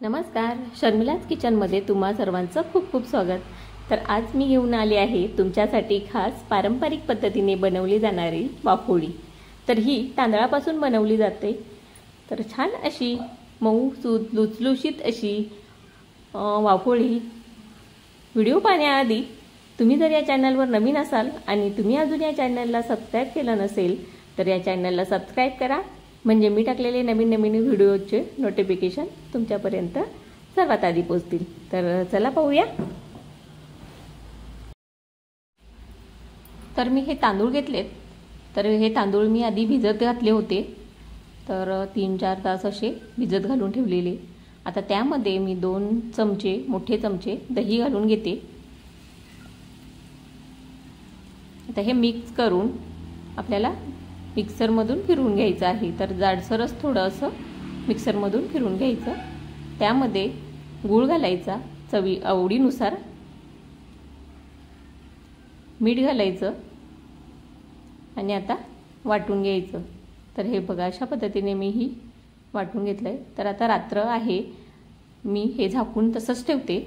नमस्कार, शर्मिलाज किचनमध्ये तुम्हा सर्वांचं खूप खूप स्वागत। तर आज मी घेऊन आले आहे तुमच्यासाठी खास पारंपरिक पद्धतीने बनवली जाणारी वाफोळी। तर ही तांदळापासून बनवली जाते। तर छान अशी मऊसूत लुसलुशीत अशी वाफोळी। व्हिडिओ पाहण्याआधी तुम्ही जर या चॅनलवर नवीन असाल आणि तुम्ही अजून या चॅनलला सबस्क्राइब केलं नसेल तर या चॅनलला सबस्क्राइब करा, म्हणजे मी टाकलेले नवीन नवीन व्हिडिओचे नोटिफिकेशन तुमच्यापर्यंत सर्वात आधी पोहोचतील। तर चला पाहूया। तर मी हे तांदूळ घेतलेत। तर हे तांदूळ मी आधी भिजत घातले होते। तर 3-4 तास असे भिजत घालून ठेवलेले। आता त्यामध्ये मी 2 चमचे मोठे चमचे दही घालून घेते। आता हे मिक्स करून आपल्याला मिक्सरमधून फिरवून घ्यायचं आहे। तर जाडसरच थोडं असं मिक्सरमधून फिरवून घ्यायचं। त्यामध्ये गूळ घालायचा चवी आवडीनुसार, मीठ घालायचं आणि आता वाटून घ्यायचं। तर हे बघा, अशा पद्धतीने मी ही वाटून घेतलंय। तर आता रात्र आहे, मी हे झाकून तसंच ठेवते।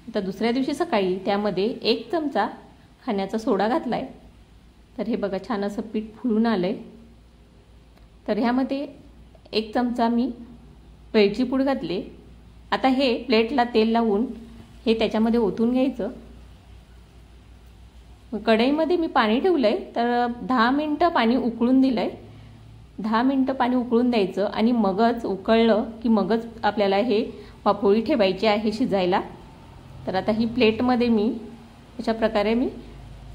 आता दुसऱ्या दिवशी सकाळी त्यामध्ये 1 चमचा खाण्याचा सोडा घातलाय। तर हे बघा, छान असं पीठ फुलून आलंय। तर ह्यामध्ये 1 चमचा मी वेलची पूड घातली। आता हे प्लेटला तेल लावून हे त्याच्यामध्ये ओतून घ्यायचं। कढईमध्ये मी पाणी ठेवलंय। तर 10 मिनिटं पाणी उकळून दिलंय। 10 मिनिटं पाणी उकळून द्यायचं आणि मगच उकळलं की मगच आपल्याला हे वाफोळी ठेवायची आहे शिजायला। तर आता ही प्लेटमध्ये मी अशा प्रकारे मी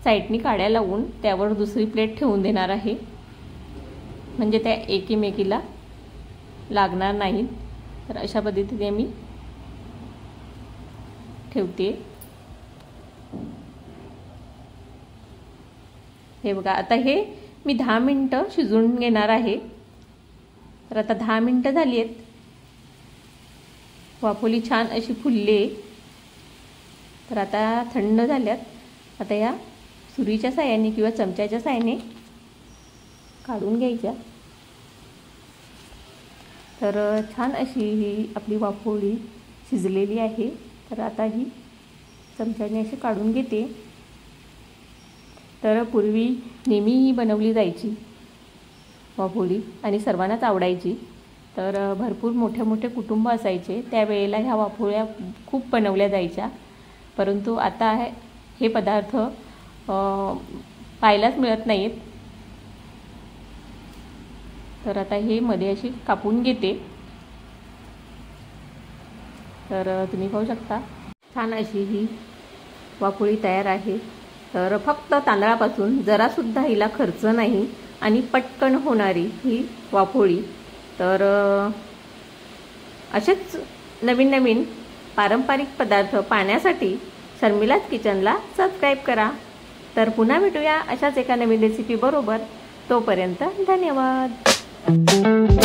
साईडनी काड्या लावून त्यावर दुसरी प्लेट ठेवून देणार आहे, म्हणजे त्या एकमेकीला लागणार नाहीत। तर अशा पद्धतीने मी ठेवते। हे बघा, आता हे मी 10 मिनिटं शिजवून घेणार आहे। तर आता 10 मिनिटं झाली आहेत। वाफोळी छान अशी फुलली आहे। तर आता थंड झाल्यात। आता या सुरीच्या साहाय्याने किंवा चमच्याच्या साहाय्याने काढून घ्यायच्या। तर छान अशी ही आपली वाफोळी शिजलेली आहे। तर आता ही चमच्याने अशी काढून घेते। तर पूर्वी नेहमी ही बनवली जायची वाफोळी आणि सर्वांनाच आवडायची। तर भरपूर मोठे मोठे कुटुंब असायचे, त्यावेळेला ह्या वाफोळ्या खूप बनवल्या जायच्या। परंतु आता हे पदार्थ पाहायलाच मिळत नाहीत। तर आता हे मध्ये अशी कापून घेते। तर तुम्ही पाहू शकता छान अशी ही वाफोळी तयार आहे। तर फक्त तांदळापासून जरासुद्धा हिला खर्च नाही आणि पटकन होणारी ही वाफोळी। तर असेच नवीन नवीन पारंपरिक पदार्थ पाहण्यासाठी शर्मिलाज किचनला सबस्क्राइब करा। तर पुन्हा भेटूया अशाच एका नवीन रेसिपी बरोबर। तोपर्यंत धन्यवाद।